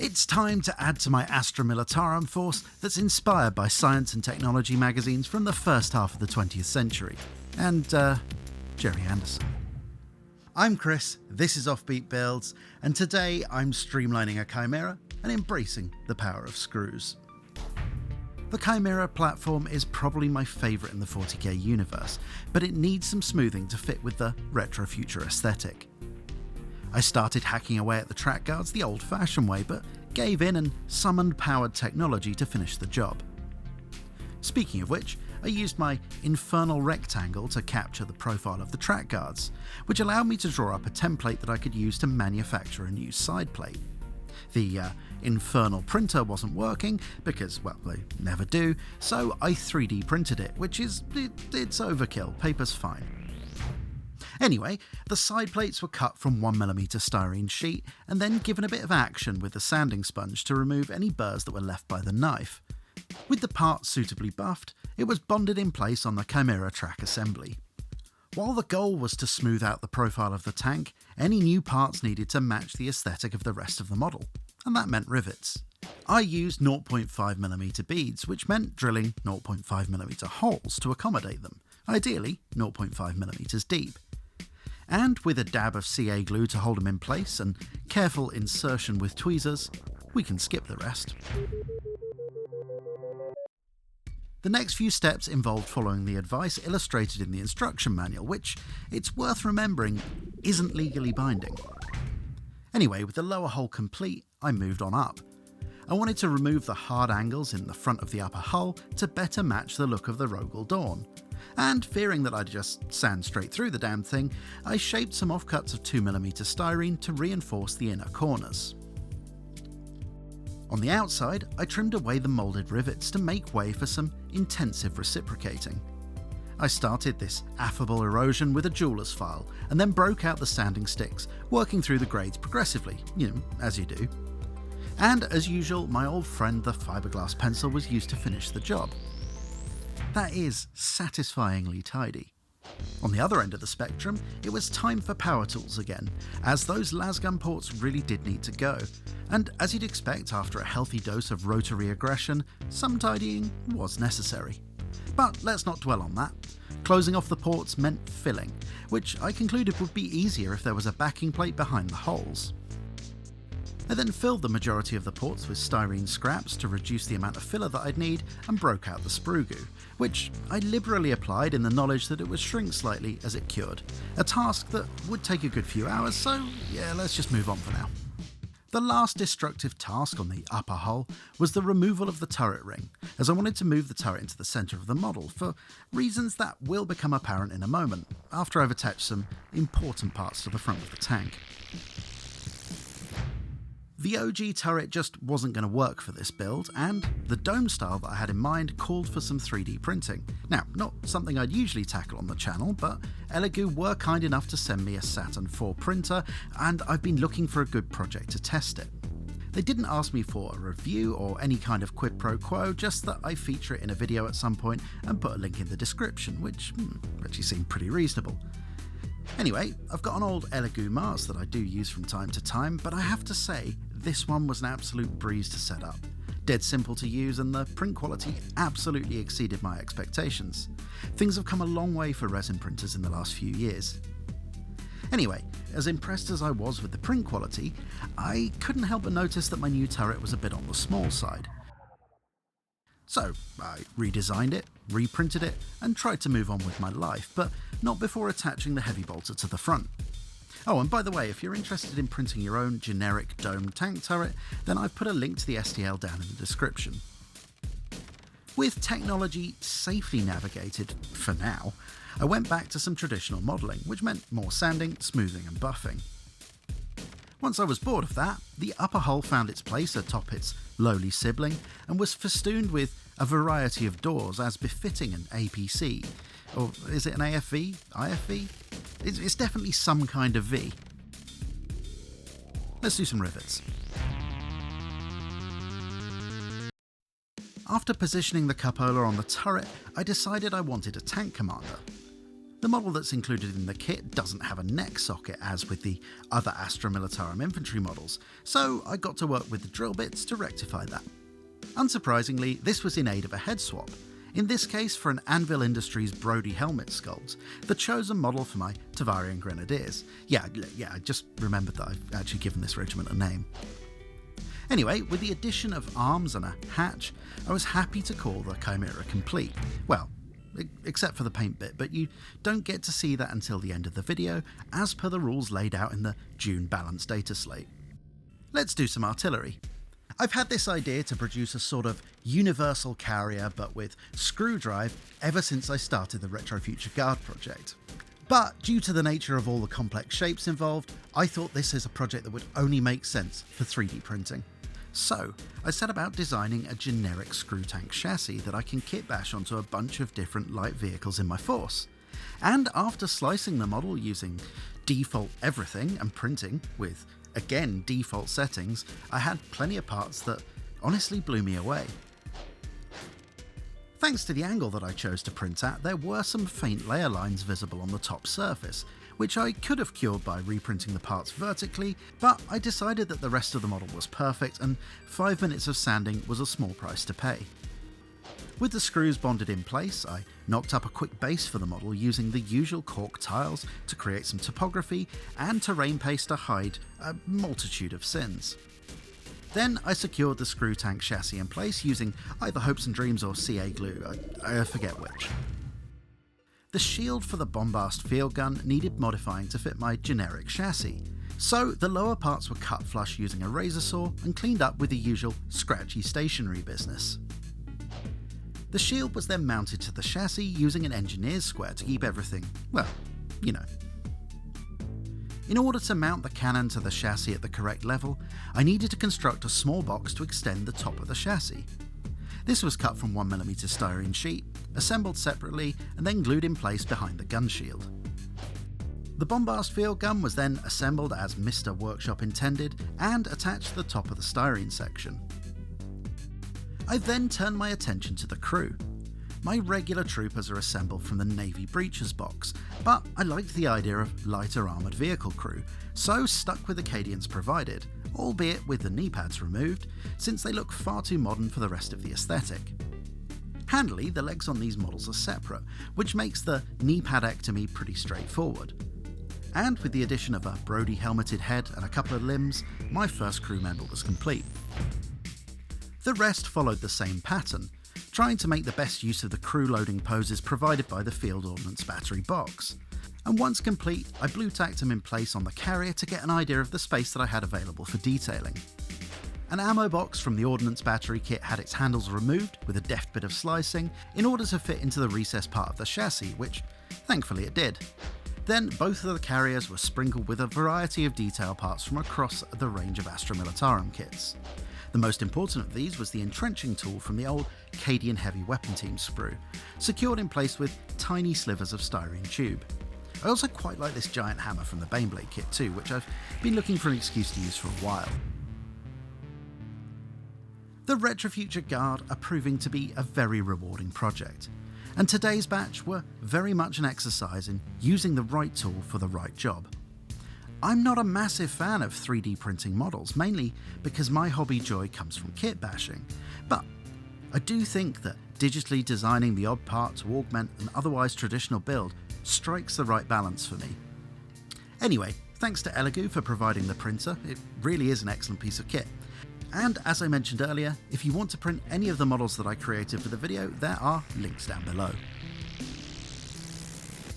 It's time to add to my Astra Militarum force that's inspired by science and technology magazines from the first half of the 20th century. And, Jerry Anderson. I'm Chris, this is Offbeat Builds, and today I'm streamlining a Chimera and embracing the power of screws. The Chimera platform is probably my favourite in the 40k universe, but it needs some smoothing to fit with the Retrofuture aesthetic. I started hacking away at the track guards the old-fashioned way, but gave in and summoned powered technology to finish the job. Speaking of which, I used my infernal rectangle to capture the profile of the track guards, which allowed me to draw up a template that I could use to manufacture a new side plate. The infernal printer wasn't working because, well, they never do, so I 3D printed it, which is, it's overkill, paper's fine. Anyway, the side plates were cut from 1mm styrene sheet and then given a bit of action with the sanding sponge to remove any burrs that were left by the knife. With the part suitably buffed, it was bonded in place on the Chimera track assembly. While the goal was to smooth out the profile of the tank, any new parts needed to match the aesthetic of the rest of the model, and that meant rivets. I used 0.5mm beads, which meant drilling 0.5mm holes to accommodate them, ideally 0.5mm deep. And with a dab of CA glue to hold them in place and careful insertion with tweezers, we can skip the rest. The next few steps involved following the advice illustrated in the instruction manual, which, it's worth remembering, isn't legally binding. Anyway, with the lower hull complete, I moved on up. I wanted to remove the hard angles in the front of the upper hull to better match the look of the Rogel Dawn. And fearing that I'd just sand straight through the damn thing, I shaped some offcuts of 2mm styrene to reinforce the inner corners. On the outside, I trimmed away the moulded rivets to make way for some intensive reciprocating. I started this affable erosion with a jeweler's file and then broke out the sanding sticks, working through the grades progressively, as you do. And as usual, my old friend the fiberglass pencil was used to finish the job. That is satisfyingly tidy. On the other end of the spectrum, it was time for power tools again, as those lasgun ports really did need to go. And as you'd expect after a healthy dose of rotary aggression, some tidying was necessary. But let's not dwell on that. Closing off the ports meant filling, which I concluded would be easier if there was a backing plate behind the holes. I then filled the majority of the ports with styrene scraps to reduce the amount of filler that I'd need and broke out the sprue goo, which I liberally applied in the knowledge that it would shrink slightly as it cured, a task that would take a good few hours, so yeah, let's just move on for now. The last destructive task on the upper hull was the removal of the turret ring, as I wanted to move the turret into the centre of the model for reasons that will become apparent in a moment, after I've attached some important parts to the front of the tank. The OG turret just wasn't going to work for this build, and the dome style that I had in mind called for some 3D printing. Now, not something I'd usually tackle on the channel, but Elegoo were kind enough to send me a Saturn 4 printer, and I've been looking for a good project to test it. They didn't ask me for a review or any kind of quid pro quo, just that I feature it in a video at some point and put a link in the description, which actually seemed pretty reasonable. Anyway, I've got an old Elegoo mask that I do use from time to time, but I have to say, this one was an absolute breeze to set up. Dead simple to use, and the print quality absolutely exceeded my expectations. Things have come a long way for resin printers in the last few years. Anyway, as impressed as I was with the print quality, I couldn't help but notice that my new turret was a bit on the small side. So I redesigned it, reprinted it, and tried to move on with my life, but not before attaching the heavy bolter to the front. Oh, and by the way, if you're interested in printing your own generic domed tank turret, then I've put a link to the STL down in the description. With technology safely navigated, for now, I went back to some traditional modelling, which meant more sanding, smoothing and buffing. Once I was bored of that, the upper hull found its place atop its lowly sibling and was festooned with a variety of doors as befitting an APC. Or is it an AFV? IFV? It's definitely some kind of V. Let's do some rivets. After positioning the cupola on the turret, I decided I wanted a tank commander. The model that's included in the kit doesn't have a neck socket as with the other Astra Militarum infantry models, so I got to work with the drill bits to rectify that. Unsurprisingly, this was in aid of a head swap, in this case for an Anvil Industries Brody helmet sculpt, the chosen model for my Tavarian Grenadiers. Yeah, I just remembered that I've actually given this regiment a name. Anyway, with the addition of arms and a hatch, I was happy to call the Chimera complete. Well, except for the paint bit, but you don't get to see that until the end of the video, as per the rules laid out in the June balance data slate. Let's do some artillery. I've had this idea to produce a sort of universal carrier but with screw drive ever since I started the Retrofuture Guard project. But due to the nature of all the complex shapes involved, I thought this is a project that would only make sense for 3D printing. So I set about designing a generic Screwtank chassis that I can kitbash onto a bunch of different light vehicles in my force. And after slicing the model using default everything and printing with, again, default settings, I had plenty of parts that honestly blew me away. Thanks to the angle that I chose to print at, there were some faint layer lines visible on the top surface, which I could have cured by reprinting the parts vertically, but I decided that the rest of the model was perfect and 5 minutes of sanding was a small price to pay. With the screws bonded in place, I knocked up a quick base for the model using the usual cork tiles to create some topography and terrain paste to hide a multitude of sins. Then I secured the Screwtank chassis in place using either Hopes and Dreams or CA glue, I forget which. The shield for the Bombast field gun needed modifying to fit my generic chassis, so the lower parts were cut flush using a razor saw and cleaned up with the usual scratchy stationery business. The shield was then mounted to the chassis using an engineer's square to keep everything, well, you know. In order to mount the cannon to the chassis at the correct level, I needed to construct a small box to extend the top of the chassis. This was cut from 1mm styrene sheet, assembled separately and then glued in place behind the gun shield. The Bombast field gun was then assembled as Mr. Workshop intended and attached to the top of the styrene section. I then turned my attention to the crew. My regular troopers are assembled from the Navy Breaches box, but I liked the idea of lighter armoured vehicle crew, so stuck with the Acadians provided, albeit with the knee pads removed, since they look far too modern for the rest of the aesthetic. Handily, the legs on these models are separate, which makes the knee padectomy pretty straightforward. And with the addition of a Brody helmeted head and a couple of limbs, my first crew member was complete. The rest followed the same pattern, trying to make the best use of the crew loading poses provided by the Field Ordnance Battery box. And once complete, I blue tacked them in place on the carrier to get an idea of the space that I had available for detailing. An ammo box from the Ordnance Battery kit had its handles removed with a deft bit of slicing in order to fit into the recessed part of the chassis, which thankfully it did. Then both of the carriers were sprinkled with a variety of detail parts from across the range of Astra Militarum kits. The most important of these was the entrenching tool from the old Acadian Heavy Weapon Team sprue, secured in place with tiny slivers of styrene tube. I also quite like this giant hammer from the Baneblade kit too, which I've been looking for an excuse to use for a while. The Retrofuture Guard are proving to be a very rewarding project, and today's batch were very much an exercise in using the right tool for the right job. I'm not a massive fan of 3D printing models, mainly because my hobby joy comes from kitbashing, but I do think that digitally designing the odd part to augment an otherwise traditional build strikes the right balance for me. Anyway, thanks to Elegoo for providing the printer, it really is an excellent piece of kit. And as I mentioned earlier, if you want to print any of the models that I created for the video, there are links down below.